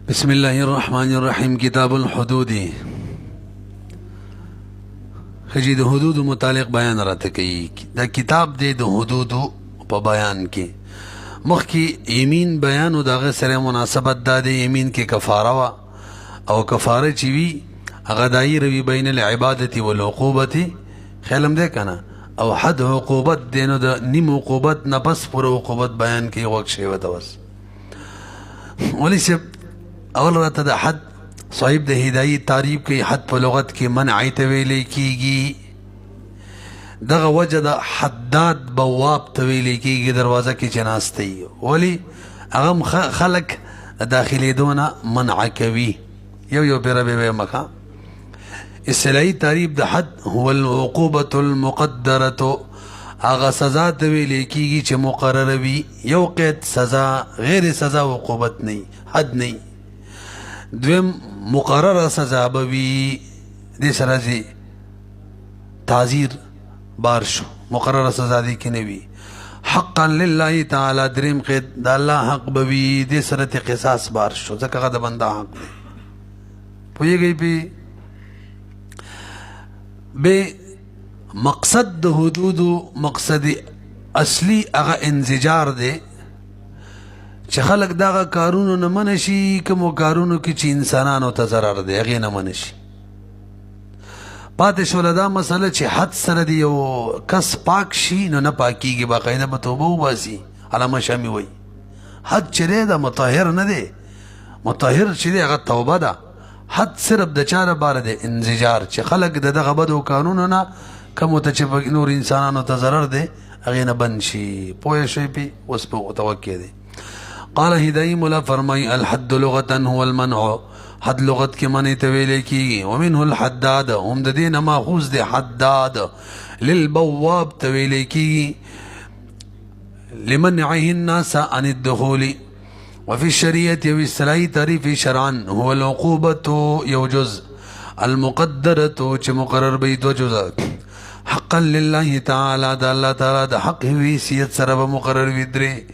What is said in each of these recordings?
بسم الله الرحمن الرحیم. کتاب الحدود. خجی د حدود متعلق بیان راته کوي. دا کتاب دی د حدود په بیان کې. مخکې یمین بیان او دغه سره مناسبت دا دی. یمین کې کفاره وا او کفاره چې وی هغه دایره وی بین العبادت والعقوبه. خیالم ده کنه. او حد عقوبت دینو د نیم عقوبت نه پس پر عقوبت بیان کې وخت شی وته بس. ولی سے اول راته د حد صاحب د هدایت تعریف کوي. حد په لغت کې منع ته ویل کیږي. دغه وجه د حداد بواب ته ویل کیږي دروازه کې چناستي. ولی هغه خلق داخلي دونه منع کوي. یو پیره به مخه اصطلاحي تعریف د حد هو العقوبة المقدرة. هغه سزا ته ویل کیږي چې مقرره وي. یو قید سزا غیر سزا عقوبت نه حد نه. دویم مقرره سزا به وي. دې سره چې تعزیر بار شو مقرره سزا دې کې نه وي. حقا لله تعالی دریم قید د الله حق به وي. دې سره ته قصاص بار شو ځکه هغه د بنده حق دی. پوهېږئ پې به مقصد د حدودو مقصد اصلی هغه انزجار دی چې خلق دغه کارونو نه منع شي. کومو کارونو کې چې انسانانو ته ضرر دی هغې نه منع شي. پاتې شوله دا مسله چې حد سره دی یو کس پاک شي نو نه پاکیږي. باقاعده به توبه وباسي. علامه شامي وایي حد چې دی دا مطهر نه دی. مطهر چې دی هغه توبه ده. حد صرف د چا لپاره دی انزجار چې خلق د دغه بدو قانونو نه کومو ته چې نور انسانانو ته ضرر دی هغې نه بند شي. پوه شوئ پې اوس په توقع دی. قال هدایي مولا فرمای الحد لغتا هو المنع. حد لغت کې منع ته ویل کیږي. ومنه الحداد هم د دې نه ماخوذ دی. حداد للبواب ته ویل کیږي لمنعه الناس عن الدخول. وفي الشريعة والصلاحي تعريف شرعا هو العقوبة يو جزء المقدرة چې مقرر به دو جزء. حقا لله تعالى دا الله تعالی د حق حیثیت سره به مقرر وي درې.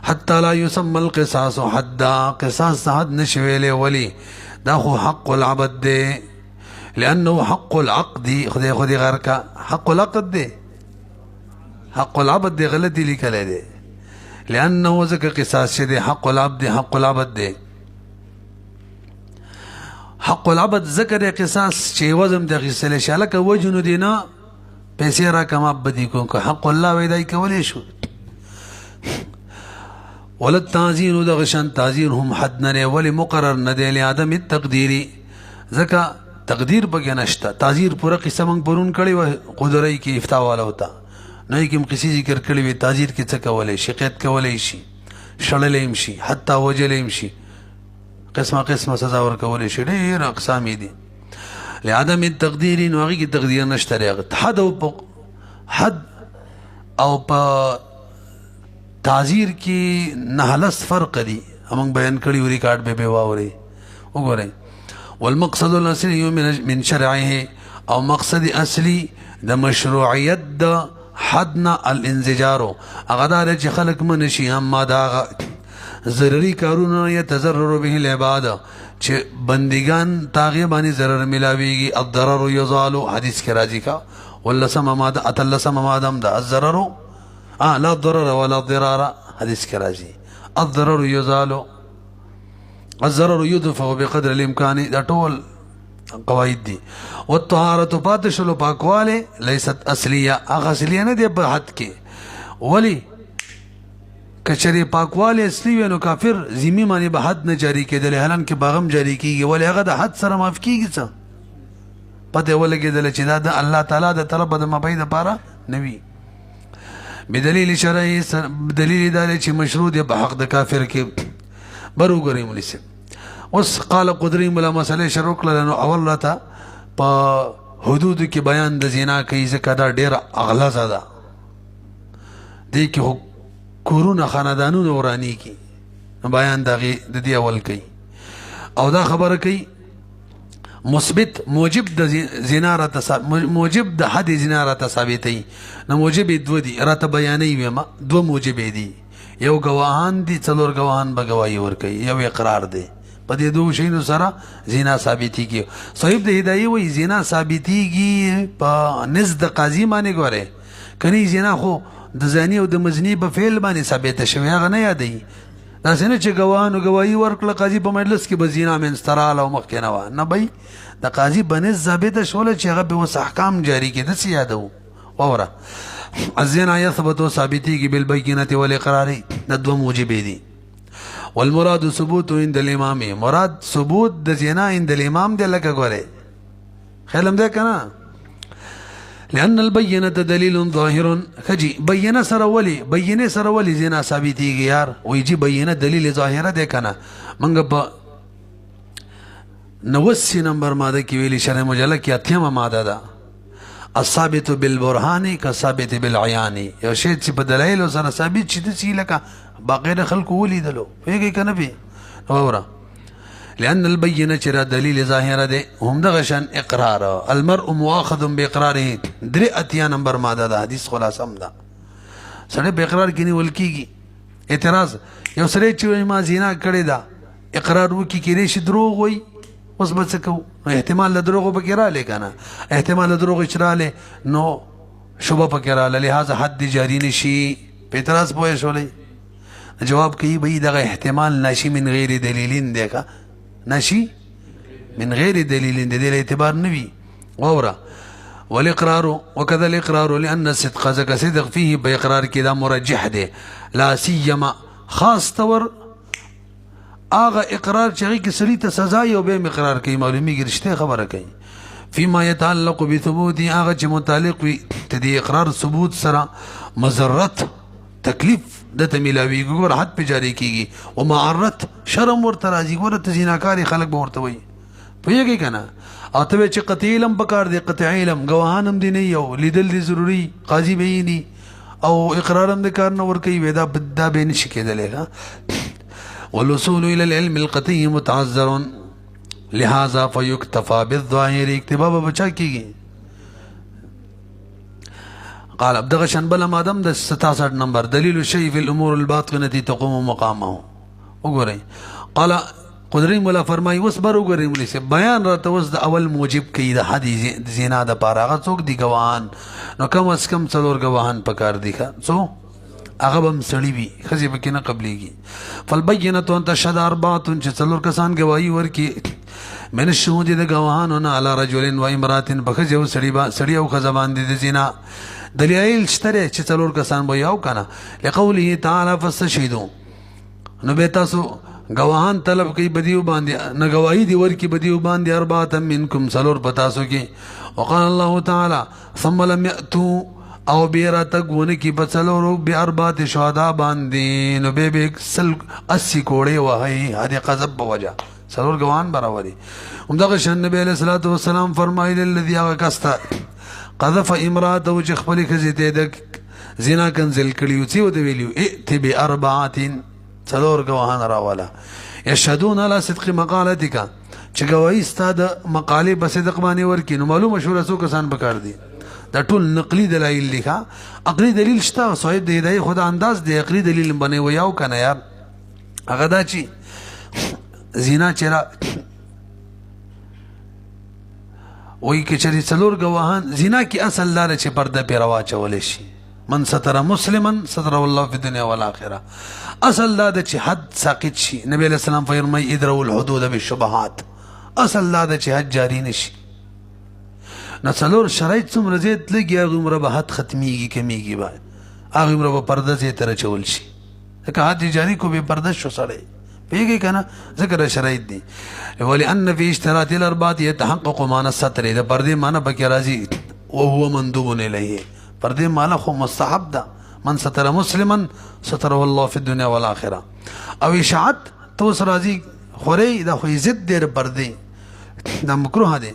حتى لا يسمى القصاص حدا. قصاص حد نشویلې ولی دا خو حق العبد دی. لأنه حق العقد. خدای غیر کا حق العقد دی. حق العبد دی غلطی لیکلی دی. لأنه ذکر قصاص دی حق العبد دی. حق العبد دی حق العبد ذکر قصاص چې وزم د غسل شالکه وجنو دینا پیسې را کما بدی کو حق الله ویدای کولی شو. ولد تعزیر د غشن تعزیر هم حد نه ولی مقرر نه دی لعدم التقدیر. ځکه تقدیر پکې نشته. تعزیر پوره قصه موږ پرون کړی و قدرای کې افتاء والا ہوتا نه کوم قصې ذکر کړی وي. تعزیر کې څه کولی شي؟ قید کولی شي، شړلی هم شي، حتی وجلی هم شي، قسمه سزا ورکولی شي. ډېر اقسام دي. لعدم التقدیر نو هغې کې تقدیر نشته دی. حد او په تعزیر کې نهلس فرق دی. موږ بیان کړي و ریکارډ به واورئ وګورئ. والمقصد الاصلي من شرعه او مقصد اصلي د مشروعیت د حدنا الانزجارو هغه دا چې خلق منشي. اما دا ضروري کارونه يتضرر به العباد چې بندگان تاغه باندې ضرر ملاويږي. الضرر يزال حدیث کې راځي کا ولسم ماده اتلسم مادم دا الضرر لا ضرر ولا ضرار. حدیث کې راځي الضرر يزال الضرر يدفع بقدر الامكان. دا ټول قواعد دي. والطهارة پاتشلو پاکواله لیست اصلیه. هغه اصلیه نه دی په حد کې. ولی کچری پاکواله اصلي وي نو کافر ذمي باندې به حد نه جاری کېدل. حالان کې باغم جاری کیږي ولی هغه د حد سره معاف کیږي. څه پته ولګېدل چې دا د الله تعالی د طرف د مبید لپاره نه وي. بدلیل شرعي دلیل دا چې مشروع دی په حق د کافر کې. برو ګورئ مولوي صاحب. اوس قال قدري مولا مسئله شروع کړل. نو اول راته په حدود کې بیان د زنا کوي ځکه دا ډېره اغلظه ده. دې کې کورونه خاندانونه ورانی کی بیان د دې اول کوي او دا خبره کوي مثبت موجب د زنا را موجب د حد زنا را ثابتي. نو موجب دو دي را ته بیانې ویما دو موجب دي. یو گواهان دي څلور گواهان به گواہی ورکوي. یو اقرار دی په دې دوه شیانو سره زنا ثابتېږي. صاحب د هدایي وایي زنا ثابتېږي په نزد قاضي باندې ګوره کني زنا خو د زانی او د مزنی په فعل باندې ثابته شوی هغه نه یادوي. داسې نه چې ګواهانو ګواهي ورکړه قاضي په مجلس کې به زنا منځته راغله او مخکې نه وه، نه بی د قاضي په نزد ثابته شوله چې هغه به اوس احکام جاري کړي. داسې یادوو. واوره الزنا یثبت ثابتېږي بالبینة والاقرار، د دوه موجبې دي. والمراد ثبوت عند الامام، مراد ثبوت د زنا عند الامام دی. لکه ګوره خیال هم دی که نه؟ لأن البینة دلیل ظاهر. خجی بینه سره ولی بینه سره ولی زنا ثابتېږي یار؟ وایي جی بینه دلیل ظاهره دی که نه؟ موږ په 89 نمبر ماده کې ویلي شرح مجله کې 8مه ماده ده الثابت بالبرهان كثابت بالعيان. یو شی چې په دلایلو سره ثابت شي داسې لکه باقي خلکو ولیدلو، پوهېږئ که نه پې؟ واوره لأن البینه چې را دلیل ظاهره دی هم دغه شان اقرار. المرء مؤاخذ باقراره 83 نمبر ماده ده، حدیث خلاصه هم ده. سړی په اقرار کې نیول کېږي. اعتراض یو سړی چې وایي ما زنا کړې ده اقرار وکړي کېدای شي دروغ وایي، اوس به څه کوو؟ احتمال د دروغو پکې راغلی که نه؟ احتمال د دروغو چې راغلی نو شبه پکې راغله، لہذا حد جاري نه شي. په اعتراض پوه شولی؟ جواب کوي بھئی دغه احتمال ناشي من غیر دلیلین دی که ناشي من غیر دلیلین دی، دې له اعتبار نه وي. واوره والاقرار وكذا الاقرار لأن الصدق ځکه صدق فيه په اقرار کې دا مرجح دی. لا سیما خاص طور هغه اقرار چې هغې کې سړي ته سزا یو بیا هم اقرار کوي، معلومیږي رښتیا خبره کوي. فيما يتعلق بثبوت هغه چې متعلق وي د دې اقرار ثبوت سره مضرت تکلیف دته میلاویږي، ګوره حد پې جاري کېږي. او معرت شرم ورته راځي. ګوره ته زیناکارې خلک به ورته وایي، پوهېږئ که نه؟ او ته وایې چې قطعي علم پکار دی، قطعي علم ګواهان هم دي نه یو لیدل دي ضروري، قاضي به یې ني او اقرار هم د کار نه ورکوي، وایي دا به نشي کېدلی. والوصول الى العلم القطعي متعذر لهذا فيكتفى بالظاهر. اکتفا به بچا کېږي. قال ابدغ شنبل مادم د 67 نمبر دلیل الشيء في الامور الباطنه تقوم مقامه. وګورئ قال قدري مولا فرمایي اوس بر وګورئ مولوي صاحب بیان راته اوس د اول موجب کوي د حد زنا د پاره. هغه څوک دي ګواهان؟ نو کم از کم 4 ګواهان پکار دي ښه څو هغه به هم سړي وي، ښځې پکې نه قبلېږي. فالبینة ان تشهد 4 چې 4 کسان ګواهي ورکړي من الشهود د ګواهانو نه علی رجل و امرأة په ښځې او سړي او ښځه باندې د زنا. دلیل شته دی چې 4 کسان به یو که نه؟ لقوله تعالی فاستشهدوا. نو بیا تاسو ګواهان طلب کوي بدیو باندې نه ګواهي دي ورکړي بدیو باندې 4 منکم 4 په تاسو کې. وقال الله تعالی ثم لم یأتوا او بیا راتګ ونه کي په 4 ب4 شهدا باندې، نو بیا به 80 کوړې وهي هدې قذب په وجه 4 ګواهان برابري. همدغه شان نبی علیه الصلاة والسلام فرمایي الذي هغه کس ته قذف امراته چې خپلې ښځې ته د زنا کنزل کړي څه ورته ویلي ائت ب4 4 ګواهان راوله یشهدون علی صدق مقالتک چې ګواهي ستا د مقالې په صدق باندې ورکړي. نو معلومه شوله څو کسان پکار دي؟ دا ټول نقلي دلایل دي. عقلي دلیل شته صاحب د هدایي خدا انداز دی عقلي دلیل باندې ویاو که نه یار؟ هغه دا چې زنا چې را وایي که چېرې 4 ګواهان زنا کې اصل لاره چې پرده پرې راواچولی شي. من ستر مسلما ستره الله فی الدنیا والآخره. اصل دا ده چې حد ساقط شي. نبی علیه السلام فرمایي ادرؤوا الحدود بالشبهات. اصل دا ده چې حد جاري نه شي. نو 4 شرایط څومره زیات لږي هغه عمره به حد ختمیږي کمیږي به هغه عمره به پرده ځای ته راچول شي. ځکه حد جاري کو بې پرده شو سړی، پوهېږئ که نه؟ ځکه شرایط دي. ولأن فی اشتراط الاربعة يتحقق معنى الستر. د پردې معنی پکې راځي وهو مندوب الیه. پردې معنی خو مستحب ده. من ستر مسلما ستره الله فی الدنیا والآخره. او اشاعت ته اوس راځي خورئ دا خو ضد دی د پردې، دا مکروه دی.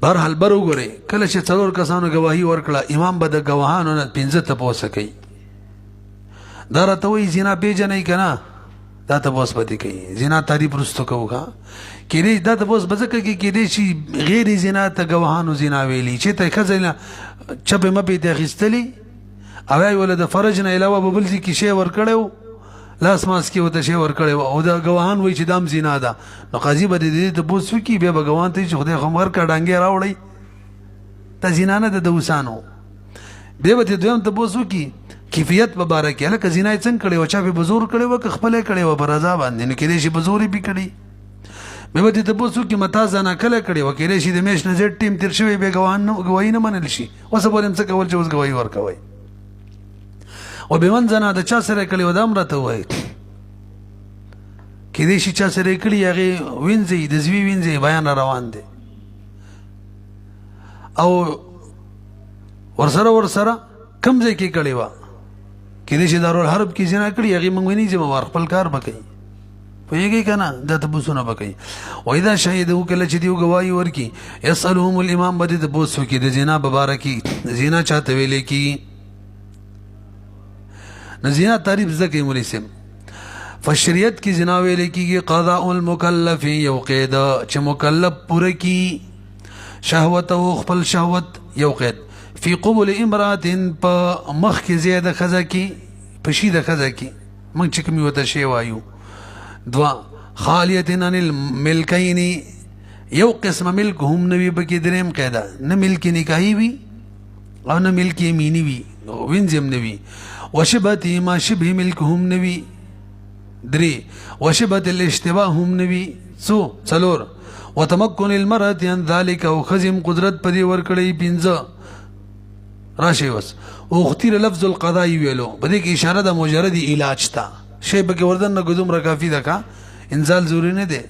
بهرحال بر وګورئ کله چې 4 کسانو ګواهي ورکړه امام به د ګواهانو نه 5 تپوسه کوي. دا راته وایي زنا پېژنئ که نه؟ دا تپوس به دې کوي. زنا تعریف وروستو کوو ښه کېدای دا تپوس به ځکه کې کېدای شي غیر زنا ته ګواهانو زنا ویلي چې ته ښځه نه چپې مپې ته اخیستلي او یا یې وله د فرج نه علاوه به بل ځای کې شی ورکړی و لاس ماس کې وته شی ورکړی و او دا ګواهان وایي چې دام زنا ده نو قاضي به دې تپوس وکړي بیا به ګواهان ته چې خدای خو ورکړه ډانګې راوړئ دا زنا نه ده د اوسانو بیا به دویم تپوس وکړي کیفیت په باره کې هلکه زنا یې څنګه کړې وه چا پې به زور کړی وه که خپله یې کړې وه په رضا باندې نو کېدای شي په زور یې پې کړي بیا به دې تپوس وکړي متا زنا کله کړې وه کېدای شي د میاشت نه زیات ټیم تېر شوی بیا ګواهي نه منل شي اوس به څه کول چې اوس ګواهي ورکوئ و بمن زنا د چا سره کړې وه دا هم راته ووایي کېدای شي چا سره یې کړي هغې وینځئ د زوی وینځئ بیان روان دی او ورسره کم ځای کې کړې وه کېدای شي دارالحرب کې زنا کړي هغې موږ ویني ذمهوار خپل کار به کوي پوهېږئ که نه دا تپوسونه به کوي واذا شهدو کله چې دیو ګواهي ورکړي یسألهم الامام به دې تپوس وکړي د زنا په باره کې زنا چاته ویلې کېږي نو زنا تعریف زده کوي مولوي صاحب فشریعت کې زنا ویلې کېږي قضاء المکلف یو قید چې مکلف پوره کړي شهوته خپل شهوت یو قید فی قبول امرات په مخ کې ځای د ښځه کې په شي د ښځه کې موږ چې کوم ورته شی وایو دوا خالیت عن الملکین یو قسم ملک هم نه وي پکې درېم قاعده نه ملک نکاحي وي او نه ملک یمیني وي وینځم نه وي وشبهة ما شبه ملک هم نه وي درې وشبهة الاشتباه هم نه وي څلور وتمكن المرأة عن ذلك او خزم قدرت په دې ورکړی پنځه راشي اوس اختیر لفظ القضاء ویلو په دې کې اشاره د مجرد علاج ته شی پکې وردن نه ګذوم کافي ده کا انزال ضروري نه دی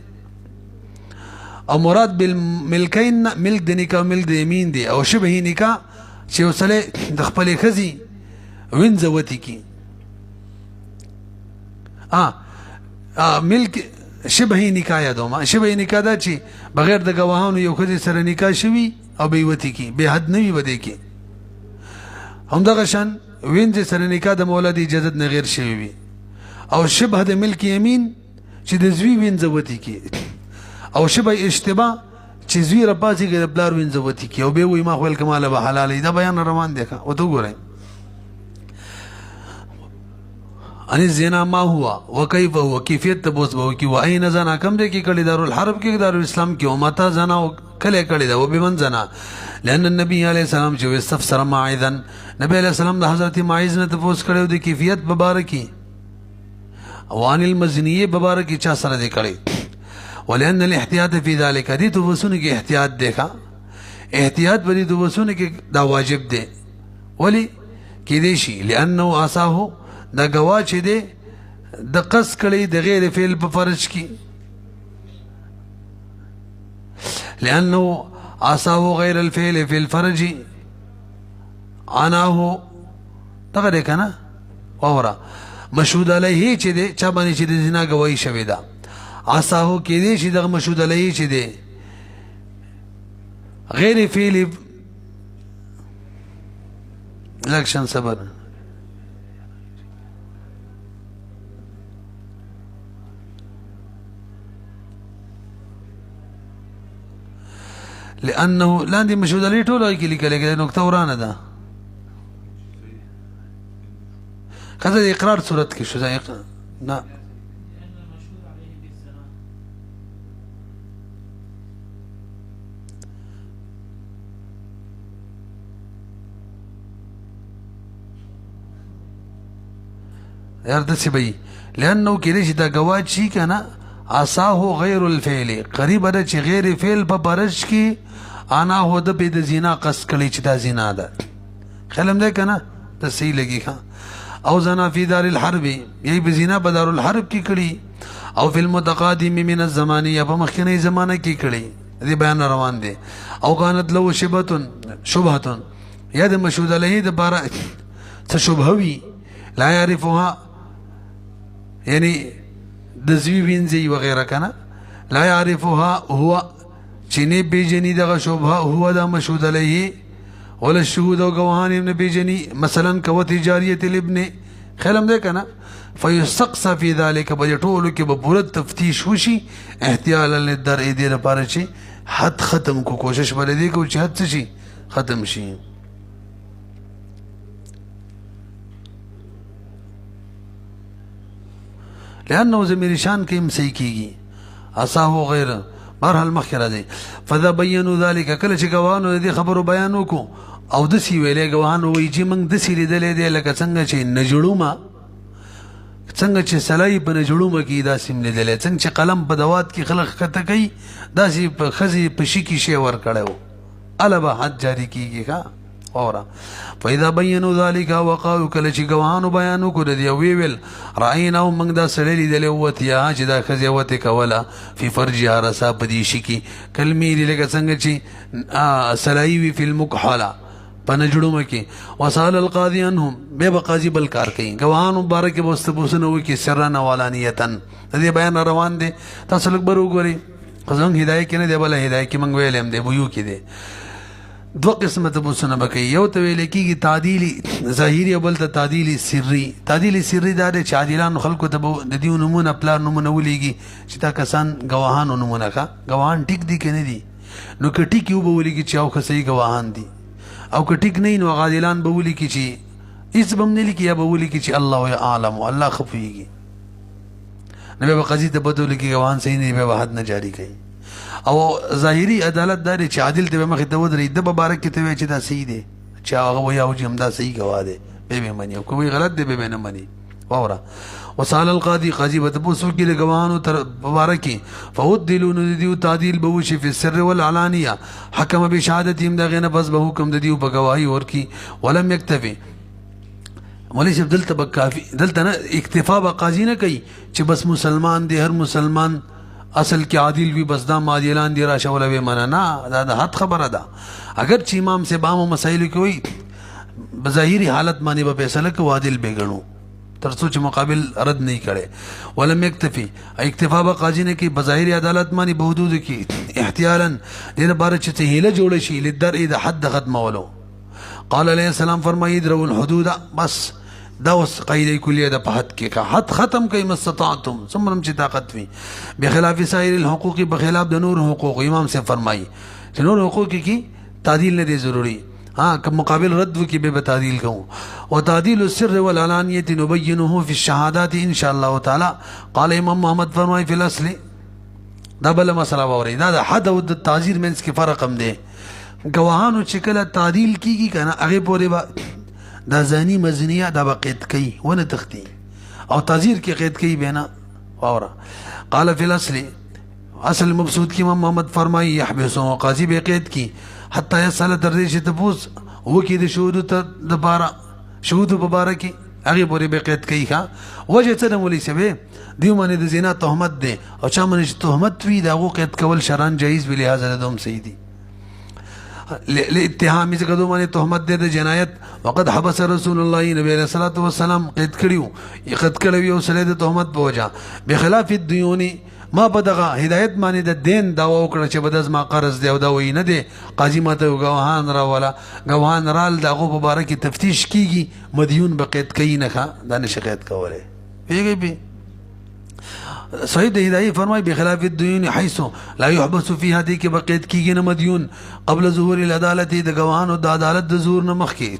او مراد بالملکین ملک د نکاح ملک د یمین دی او شبه نکاح چې وسله د خپل خزي وینځوتی کی ملک شبه نکاح یادوما شبه نکاح دا چې بغیر د گواهانو یو خزي سره نکاح شوي او به وتی کی به حد نه وي بده کی همدغه شان وینځ سره نکاح د مولد اجازه نه غیر شوی وي او شبه د ملک یمین چې د زوی وینځوتی کی او شبه اشتباه چې زوی رپاسي کې د بلار وینځوتی کی او به وي ما خپل کماله به حلال دا بیان روان دی او ته ګورئ ان الزنا ما هو وكيف هو كيفيت تبوس به کی و اين زنا کم دې کې کړي دارالحرب کې دارالاسلام کې او متا زنا کله کړي دا و بمن زنا لأن النبي عليه السلام چې استفسر معاذا نبی عليه السلام د حضرت معاذ نه تبوس کړو د کیفیت مبارکي وان المزنیه مبارکي چا سره دې کړي ولأن الاحتياط في ذلك دې تبوسونه کې احتیاط دیکھا احتیاط بری تبوسونه کې دا واجب دی ولی کې دې شي لأنه اساه دا گوا چې دی د قص کړي د غیر فعل په فرض کې لأنه اساه غیر الفعل في الفرج عناه دغه کنه اورا مشهود علیه چې دی چا باندې چې د زنا گواہی شوی دا اساه کې دی چې دغه مشهود علیه چې دی غیر فعل لکشن صبر لأنه لاندې مشهود علی ټولو کې لیکل کېږي نقطه ورانه ده کله د اقرار صورت کې شو نه یار دسې به لأنه کېدای شي دا ګواج شي که نه اساه غیر الفعل قریبه ده چې غیر فعل په برج کې انا هو د په د زنا قصد کړي چې دا زنا ده خلم ده که نه ته صحیح لګي ښه او زنا فی دار الحرب یی به زنا په دار الحرب کې کړي او فی المتقادم من الزمانیه په مخکنی زمانه کې کړي دې بیان روان دي او كانت له شبهه یا د مشهود علیه د بارا څه شبهه وي لا يعرفها یعنی د زوی وینځي وغیرہ کنه لا يعرفها هو چې نه پیژني دغه شبهه هو د مشهود علیه ولا الشهود او گواهان ابن پیژني مثلا کوت جاریه الابن خلم ده کنه فيستقصى في ذلك بجټولو کې به پوره تفتیش وشي احتیالا للدرء دې لپاره چې حد ختم کو کوشش ولې کو چې حد شي ختم شي لانه ضمیر شان کې هم صحیح کیږي اصحاب غیر بهرحال مخکې راځي فبینوا ذلک کله چې ګواهانو دې خبرو بیان وکړو او دسی ویلې ګواهانو وایي چې موږ دسی لیدلې دی لکه څنګه چې نجړوما څنګه چې سلای په نجړوما کې داسې لیدلې څنګه چې قلم په دوات کې خلق کته کوي داسې په خزي په شي کې شی ور کړو البا حد جاری کیږي ښا اورا فاذا بینوا ذلك وقالوا کله چې ګواهانو بیان وکړو دی ویل راینا موږ دا سړی لیدلې وته چې دا خزي وته کوله په فرجها رسا په دې شي کې کلمې لکه څنګه چې سلای وی فی المکحله پنجړو کې وصال القاضي انهم به قاضي بل کار کوي ګواهان مبارک بوستبوسنه وکي سرنا ولانیتن دې بیان روان دي تاسو لږ برو غوري خزم هدايه کې نه دی بل هدايه کې منګ ویلم دی بو یو کې دی دو قسمه تبوسنه بکي یو ته ویل کېږي تعدیلی ظاهری بل ته تعدیلی سری تعدیلی سری دا چې عادلان خلکو ته د دې نمونه پلان نمونه ولېږي چې تا کسان ګواهان نمونه کا ګواهان ټیک دي کنه دي نو کټی کیو به ولېږي چې او خسي ګواهان دي او که ټیک نه نو عادلان به ولي کی چې هیڅ بم نه لیکي یا به ولي کی چې الله اعلم الله خفيږي نو به قاضي ته بدل کی ګواهان صحیح نه به حد نه جاری کوي او ظاهري عدالت دار چې عادل ته مخ ته ودرې د مبارک ته چې دا صحیح دی چې هغه وي او چې هم دا صحیح گواه دی به مني او کوئی غلط دی به نه مني واورا وصال القاضي قاضي بتبوسو کې لګوانو تر مبارکي فودلون ديو تعديل بوشي في السر والعلانيه حكم بشهادتهم دا غنه بس به حکم ديو بگواہی ورکی ولم يكتفي مولوی صاحب دلته بکافي دلته نه اکتفا به قاضي نه کوي چې بس مسلمان دی هر مسلمان اصل کې عادل وي بس دا عادلان دي راشه ولا به معنا نه دا حد خبره ده اگر چې امام سے بام مسائل کوي بظاهری حالت باندې به فیصله کوي عادل به غنو ترڅو چې مقابل رد نه کړي ولم يكتفي اکتفا به قاضي نه کې بظاهر عدالت باندې بحدود کې احتیالا دین بار چې هيله جوړ شي لدر اذا حد ختمولو قال عليه السلام فرمایي درو الحدود بس دا اوس قاعده کلیه د په حد کې کا حد ختم کوي مستطاعتم څومره چې طاقت وي بخلاف سایر الحقوق بخلاف د نور حقوق امام سے فرمایي چې نور حقوق کې تعدیل نه دي ضروري ها که مقابل رد کی به تعدیل کوم وتعديل السر والعلانيه نبينه في الشهادات ان شاء الله تعالى قال امام محمد فرمای فی الاصل دا بل مسله وری دا حد او د تعذير منس کې فرق هم دی گواهانو چې کله تعدیل کیږي کنه هغه پورې با دا زانی مزنیه دا بقید کوي ونه تختی او تعذير کې قید کوي بنا اورا قال فی الاصل اصل مبسوط کی امام محمد فرمای يحبسه قاضي به قید کی حتی یسال درې چې تپوس وکي د شهود ته د بارا شهود مبارکي هغه پورې به قید کوي ښا وجه څه د مولوی سبه دیو باندې د زنا تهمت ده او چا باندې تهمت وی دا غو قید کول شرعاً جایز به لحاظ د دوم صحیح دي لاتهام څخه دوه باندې تهمت ده د جنایت وقد حبس رسول الله نبی صلی الله علیه وسلم قید کړیو قید کړیو یو سره د تهمت په وجه بخلاف الديون ما بدغه هدایت باندې د دین دا وکړه چې بدز ما قرض دی او دا وی نه دی قاضي ماته غواهان را ولا غواهان رال دغه مبارکي تفتیش کیږي مدیون بقید کوي نه دا نشقیت کوله پیږي به صحیح د هدایت فرمای بخلاف الديون حيث لا يحبس فيها دي کې بقید کیږي نه مدیون قبل ظهور العدالت د غواهانو د عدالت د ظهور نه مخکې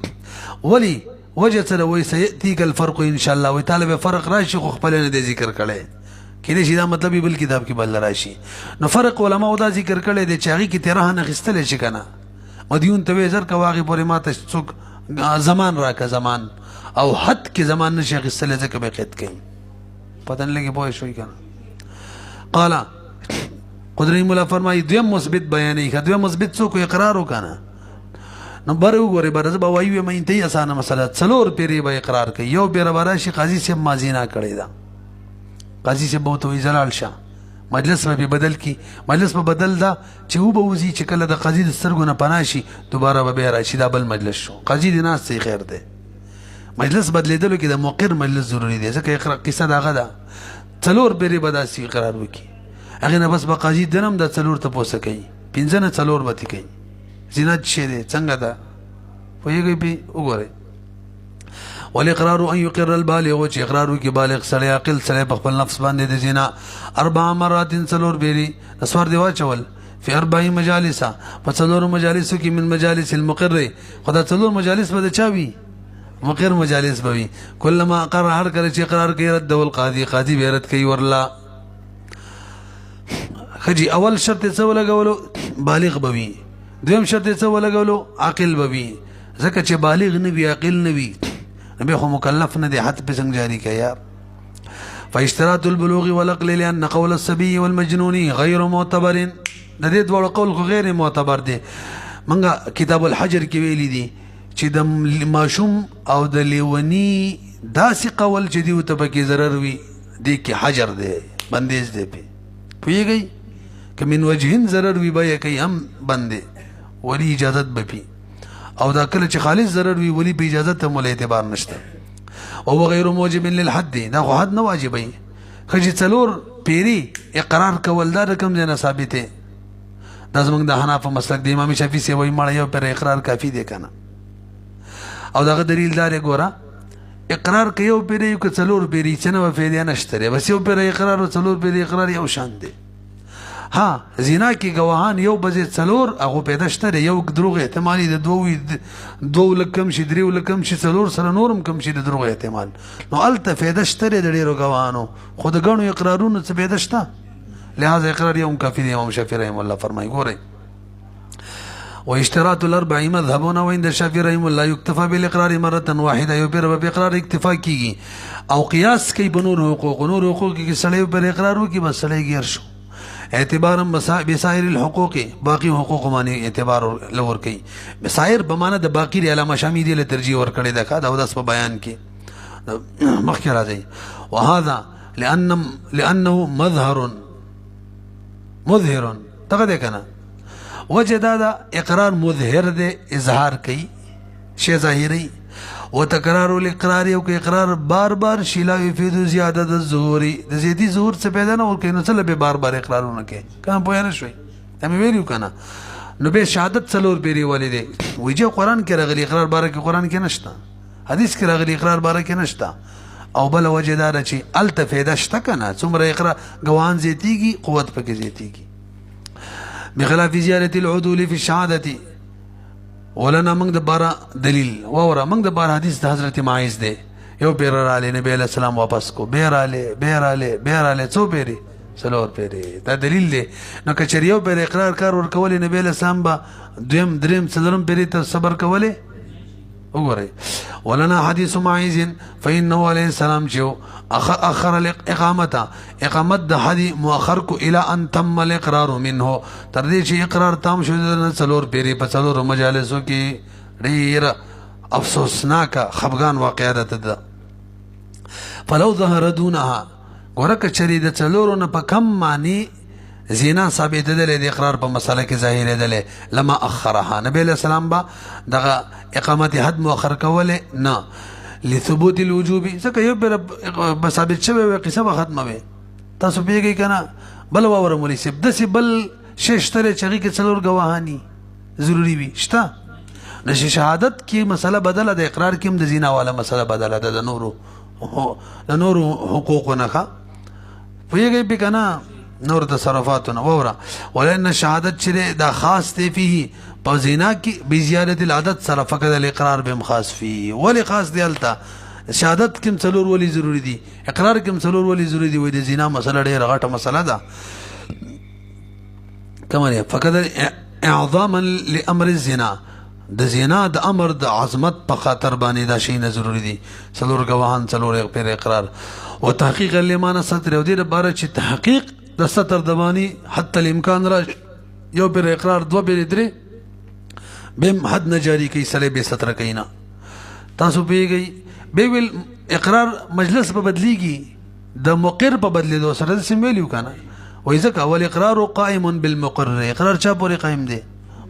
ولی وجه سره وي سياتيك الفرق ان شاء الله وتعالى فرق راشي خو خپل نه ذکر کړي کله چې دا مطلب بل کتاب کې بل راشي نو فرق علماء دا ذکر کړي د چاغي کې تیراه نه غستل شي کنه مدیون ته زر کواغي پورې ماته څوک زمان راکا زمان او حد کې زمان نشي غستل ځکه به قید کوي پتن لګي پوه شوي کنه قال قدرت مولا فرمایي دویم مثبت بیانې خدوی مثبت څوک اقرار وکنه نمبر وګوره برز به وایي مې ته اسانه مسله څلور پیری به اقرار کوي یو بیر براشي قاضي سے ماضی نه کړی دا قاضي سے بہت وی زلال شاه مجلس به بدل کی مجلس په بدل دا چې و به وزي چې کله د قاضي د سترګو نه پناشي دوباره به راشي دا بل مجلس شو قاضي د ناس سي خیر ده مجلس بدلیدلو کې د موقر مجلس ضروری دی ځکه اقرار قصه داغه ده څلور پیری به داسي قرار وکي هغه نه بس به قاضي دنم د څلور ته پوسه کوي پنځه نه څلور به کوي زینت شه ده څنګه ده ویږي به وګوره والاقرار ان يقر البالغ وجه اقرار کی بالغ سړی عاقل سړی په خپل نفس باندې د زنا 4 مرات څلور بیری اسوار دی واچول فی 40 مجالس په څلور مجالسو کې من مجالس المقر خدا څلور مجالس به چاوي مقر مجالس بوي كلما اقر هر کله چې اقرار کوي رد القاضي قاضي به رد کوي ورلا خجي اول شرط څه ولګولو بالغ بوي دویم شرط څه ولګولو عاقل بوي ځکه چې بالغ نه وي عاقل نه وي به خو مکلف نه دی حد په څنګه جاری کوي یار فاشتراط البلوغ والعقل لان قول الصبي والمجنون غير معتبر د دې دوه قول خو غیر معتبر دي منګه کتاب الحجر کې ویلي دي چې د ماشوم او د لیونی داسې قول چې دی ته پکې ضرر وي دی کې حجر دی بندیز دی پوهیږئ که من وجهین ضرر وي به یې کوي هم بندې ولی اجازت به پي او دا کله چې خالص ضرر وي ولی په اجازت هم ولی اعتبار نشته او غیر موجب للحد دا خو حد نه واجبوي ښه چې څلور پیري اقرار کول دا رقم ځای نه ثابتې دا زمونږ د حنافه مسلک د امام شافعي صاحب وایي مړه یو پیر اقرار کافي دی که نه او دغه دلیل دار ګوره اقرار که یو پیر یو که څلور پیري څه نه به فایده نشته دی بس یو پیر اقرار او څلور پیر اقرار یو شان دی ها زنا کې گواهان یو بځې څلور هغه پیدا شته دی یو دروغ احتمالي د دوه لکم شي درې لکم شي څلور سره نورم کم شي د دروغ احتمال نو هلته فایده شته دی د ډېرو گواهانو خو د ګڼو اقرارونو څه فایده شته لهذا اقرار يوم كافي امام الشافعي رحمه الله فرمای ګورئ واشتراط الاربع مذهبون وعند الشافعي رحمه الله يكتفى بالاقرار مره واحده يبر باقرار اکتفا کیږي او قیاس کوي بنور حقوق کې سړی پر اقرار وکي بس سړی غیر شو اعتبارا بسائر الحقوق باقي حقوق باندې اعتبار لور کوي بسائر بمانه د باقي علامه شامی دی له ترجیح ور کړی دا کا دا اوس په بیان کې مخکې راځي وهذا لانه مظهر تغه ده کنه وجه دا اقرار مظهر ده اظهار کوي شی ظاهري وتکرار الاقرار یو کې اقرار بار بار شیلا یفید زیاده د ظهوري د زیدي ظهور څخه پیدا نه ورکې نو څه به بار بار اقرارونه کوي کوم پوه نه شوي هم ویلو کنه نو به شهادت څلور پیری ولې دي وجه قران کې راغلي اقرار بار کې قران کې نشته حدیث کې راغلي اقرار بار کې نشته او بل وجه دا چې التفیده شته کنه څومره اقرار گواهان زیاتیږي قوت پکې زیاتیږي بخلاف زیارت العدول فی الشهادة ولنا موږ د بارا دلیل ووره موږ د بارا حدیث د حضرت معاذ دی یو پیر رالی نبی علیہ السلام واپس کو بیراله څو پیری څلور پیری دا دلیل دی نو کچری یو پیر اقرار کار ورکول نبی علیہ السلام با دویم دریم څلورم پیری ته صبر کوله وګورئ ولنا حدیث معاذ فإنه عليه السلام جو اخر اقامت د حدی مؤخر کو الى ان تم الاقرار منه تر دې چې اقرار تام شو د څلور پیری په څلور مجالسو کې ډیر افسوسناک خفغان واقعیت ده فلو ظهر دونها ګوره کچری د څلورو نه په کم معنی زنا ثابت ده د اقرار په مسله کې ظاهر ده لما اخرها نبی علیہ السلام با دغه اقامت حد مؤخر کوله نه لثبوت الوجوب ځکه یو پر ثابت شوی قصه ختمه وي تاسو پیږئ کنه بل وره مولوی صاحب د بل ششتره چغی کې څلور گواهانی ضروری وي شته نشي شهادت کې مسله بدله د اقرار کې هم د زنا والا مسله بدله ده د نورو حقوقونه ښه پیږئ به کنه نور تصرفاتنا وورا ولأن شهادت چې دا خاص دی فيه په زنا کې بزیادت العدد سره فقط الاقرار به خاص فيه ولی خاص دی التا شهادت کوم څلور ولی ضروری دي اقرار کوم څلور ولی ضروری دي وې د زنا مسله ډیره غټه مسله ده کمره فقط اعظاما لامر الزنا د زنا د امر د عظمت په خاطر باندې دا شی نه ضروری دي څلور گواهان څلور پر اقرار او تحقیق لمانه ستر او دې لپاره چې تحقیق د ستر دبانی حتی الامکان را یو پر اقرار دو پر درې بهم حد نه جاری کوي سره به ستر کینا تاسو پیږئ به ویل اقرار مجلس په بدلیږي د مقر په بدلیدو سره سم ویلو کنه وای ځکه اول اقرار قائم بالمقر اقرار چا پورې قائم دی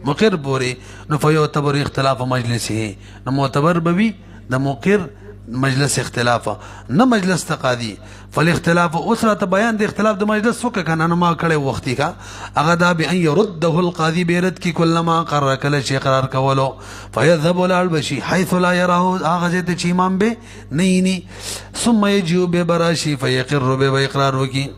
مقر پورې نو فیعتبر اختلاف مجلسه نو معتبر بوي د مقر مجلس اختلاف نه مجلس تقاضی فالاختلاف اسره بیان د اختلاف د مجلس وک کنه نو ما کړه وختي کا هغه دا به ان يرده القاضي بیرت کی کلما قرر کله چې اقرار کولو فيذهب الى حيث لا يراه هغه ته چې امام به نه ثم يجيء ببراشي فيقر به اقرار وکي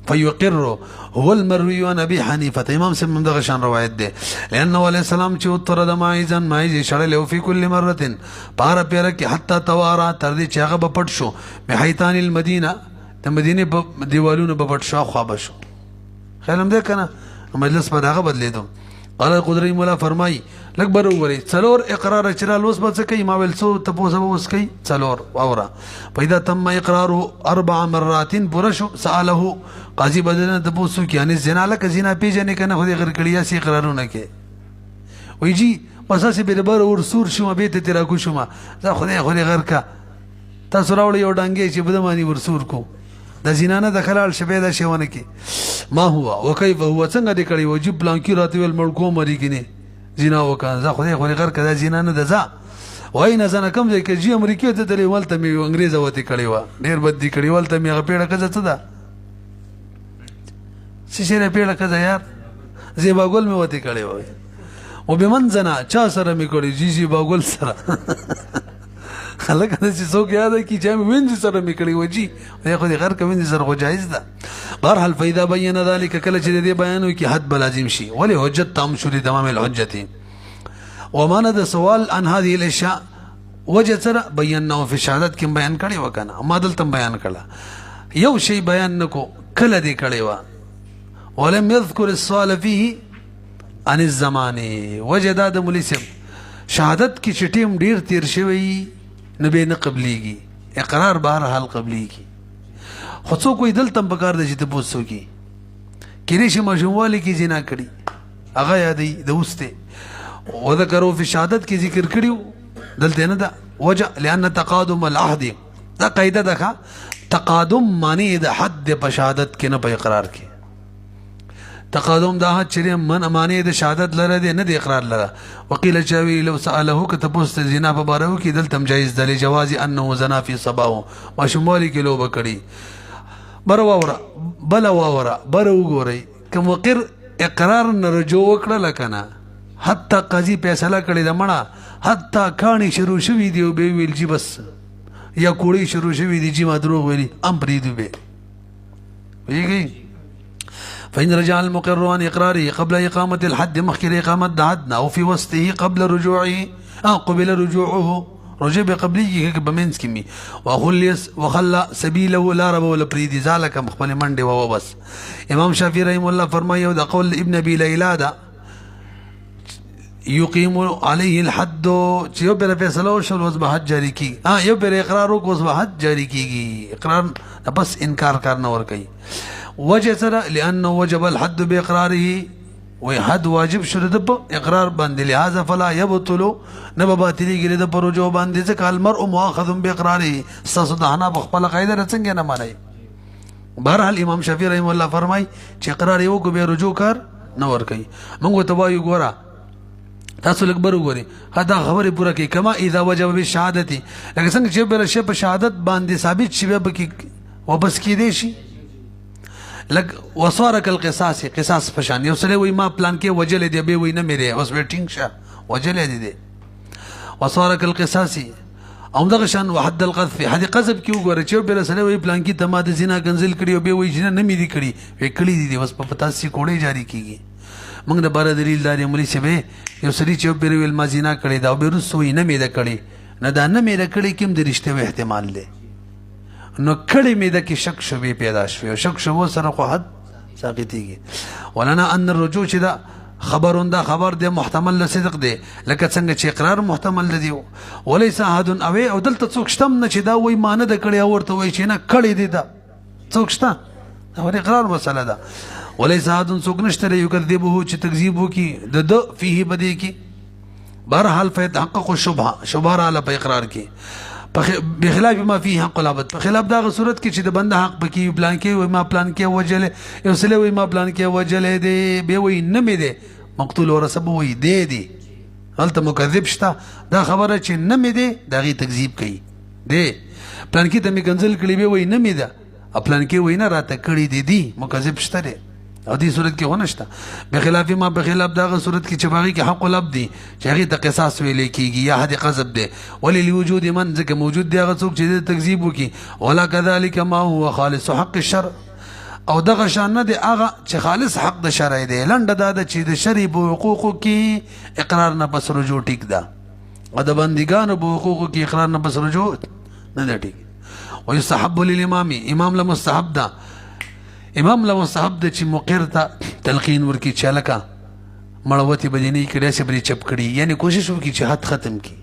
فيقر هو المروي عن ابي حنيفه امام سلم دغه شان روایت ده لانه عليه السلام چې وتر د ماعزن ماعز شړل في كل مره بار پیر کې حتی توارا تر دې چې هغه بپټ شو بحيطان المدینه د مدینه په دیوالونو بپټ شو خواب شو خیالم ده کنه مجلس په دغه بدلیدو قال قدري مولا فرمای لک بر وګوري څلور اقرار چرال اوس به څه کوي ما ویل سو تاسو به اوس کوي څلور اورا پیدا تم اقراره 4 مرات برشو ساله قاضي بدنه تاسو کې ان زنا لک زنا پیژنې کنه خو دې غیر کړیا سي اقرارونه کې وای جی پساسه به بر ور سور شوم به ته تیرا کو شوم دا خدای غیر کا تاسو راوړ یو ډنګې چې بدمانی ور سور کو د زنا نه د خلال شبه دا شیونه کې ما هو وکيف هو څنګه دې کړی وجب بلانکی راته ویل مړکو مری کینه زنا وکړه زه خدای غیر کړه زنا نه ده وای نه زنه کم ځای کې جی امریکای ته تللی ولته می انګریزه وته کړی و ډیر بد دي کړی ولته می غپېړه کزه څه ده شیشه پیړه کزه یار زیبا ګل می وته کړی و او به من زنا چا سره می کړی جی جی باګل سره خلک دا چې څوک یاد کی چې مې وینځ سره می کړی و جی خو دې غیر کوي سره خو جایز ده بهرحال فاذا بین ذلك کله چې دې بیان وکي حد بلازم شي ولی حجت تام شو تمام الحجه ومانه د سوال عن هذه الاشياء وجه سره بیانناه في شهادت کې بیان کړي وکنه ما دلته بیان کړه یو شی بیان نکو کله دې کړي وا ولم يذكر السؤال فيه عن الزمان وجه د مليسم شهادت کې چټیم ډیر تیر شوی نه به نه قبليږي اقرار بهر حال قبليږي خو څوک وي دلته په کار د چې ته پوسو کی کړي چې مجموعه کې جنا کړي هغه یادې دوسته وذكروا في شهادت کې ذکر کړیو دلته نه ده وجه لان تقادم العهد دا قاعده ده تقادم معنی د حد په شهادت کې نه په اقرار کې تقادم دا چې من معنی د شهادت لره دی نه د اقرار لره وقيل چاوي لو ساله كتبوست زنا په بارو کې دلته جایز دلی جواز انه زنا في صباو ما شمالي کې لو بکړي برواورا بلا واورا برو ګوري کوم وقر اقرار نه رجوع وکړه لکنه حتی قاضي فیصله کړی د مړه حتی کانی شروع شوی دی او به ویل چې بس یا کوړی شروع شوی دی چې ما دروغ ویلي ام پریدو به ویږي فإن رجع المقر عن إقراره قبل إقامة الحد مخكر إقامة حدنا أو في وسطه قبل رجوعه قبل رجوعه رجع بقبليه بمنس كمي وخلى سبيله لا رب ولا بريد ذلك مخبل منده وهو بس امام شافعي رحمه الله فرمایي او د قول ابن ابي ليلى دا يقيم عليه الحد چې یو پر فیصله وشول اوس به حد جاری کی یو پر اقرار وکړ اوس به حد جاری کیږي اقرار بس انکار کار نه ور کوي وجه سره لانه وجب الحد باقراره وحد واجب شو د اقرار باندې لهذا فلا يبطل نباتلي د پروجو باندې ځکه المرء مؤاخذ باقراره استصدعنا بخپل قاعده څنګه نه مانی بهرحال امام شافعي رحم الله فرمای چې اقرار یو کو به رجوع کار نه ور کوي موږ ته وایو ګورا تاسو لږ بر وګورئ دا خبره پوره کوي کما اذا وجب بالشهادت لکه څنګه چې بل شی په شهادت باندې ثابت شي به کې واپس کیدې شي لک وصارك القصاص قصاص فشان یو سره وای ما پلان کې وجل دی به وای نه مې اوس ویټینګ شه وجل دی وصارك القصاص او دغه شان وحد القذف حد قذف کې وګوره چې بل سره وای پلان کې تما د زنا کنزل کړي او به وای جنا نه مې دي کړي وې کړي دي اوس په پتا سي کوړې جاری کیږي موږ د بار دلیل داري مولي شبه یو سړي چې بیر ویل ما زنا کړي دا به رسوي نه مې ده کړي نه دا نه مې ده کړي کوم د رښتیا احتمال دی نو کړي مې ده کې شک شوبې پیدا شوی او شک شوو سره خو حد ساقطيږي ولنا ان الرجوع چې دا خبرون دا خبر دی محتمل لصدق دی لکه څنګه چې اقرار محتمل دی وليس احد او دلته څوک شتم نه چې دا وای مانه د کړي او ورته وای چې نه کړي دی دا څوک شته دا اقرار مسله ده وليس احد څوک نشته یکذبه چې تکذیب وکي د فيه بدی کی بهرحال فيتحقق الشبهه على اقرار کی بخلاف ما فيه حق العبد بخلاف دا صورت کې چې د بنده حق پکې پلان کې وای ما پلان کې وجل یو سله وای ما پلان کې وجل دی به وای نه مې دی مقتول ورسب وای دی هلته مکذب شته دا خبره چې نه مې دی دا غي تکذیب کوي دی پلان کې ته مې کنزل کړي به وای نه مې دا پلان کې وای نه راته کړي دی مکذب شته دی او دې صورت کې ونشته بخلاف ما بخلاف دا صورت کې چې باغی کې حق العبد دی چې هغه ته قصاص ویل کېږي یا حد قذب دی ولې لوجود من ځکه موجود دی هغه څوک چې تکذیب وکي ولا كذلك ما هو خالص حق الشرع او دغه شان نه دی هغه چې خالص حق د شرع دی. لنډه دا ده چې د شرع په حقوقو کې اقرار نه پس رجوع ټیک ده، او د بندګانو په حقوقو کې اقرار نه پس رجوع نه ده ټیک. ويستحب للامام، امام له مستحب ده، امام له مستحب ده چې مقر ته تلقین ورکړي چې هلکه مړوتې به دې نه وي کړی، داسې به دې چپ کړي، یعنې کوشش وکړي چې حد ختم کړي.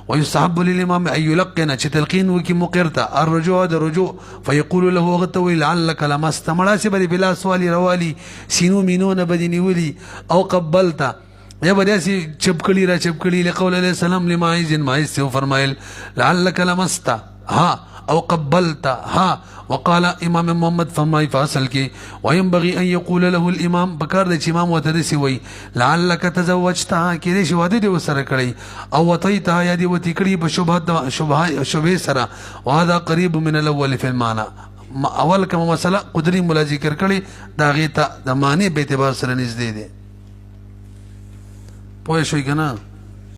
ويستحب للامام ان يلقن چې تلقین وکړي مقر ته الرجوع د رجوع، فيقول له هغه ته وایي لعلک لمست، مړاسې به دې بلاس والي روالي، سینو مینو نه به دې نیولي، او قبلته یا به داسې چپ کړي را چپ کړي. لقول علیه السلام لماعز، ماعز ته وفرمایل لعلک لمست ها او قبلت ها. وقال امام محمد فرمای فاصل کې وينبغي ان يقول له الامام، بکار د چې امام وته دسی وای لعلک تزوجتها، کې دې شواده دې وسره کړی، او وطیتها یا دې وتی کړی په شبهه سره. وهذا قريب من الاول في المعنى، اول کوم مسله قدري مولا ذکر کړی دا غي ته د معنی به اعتبار سره نږدې دي. پوه شئ کنه.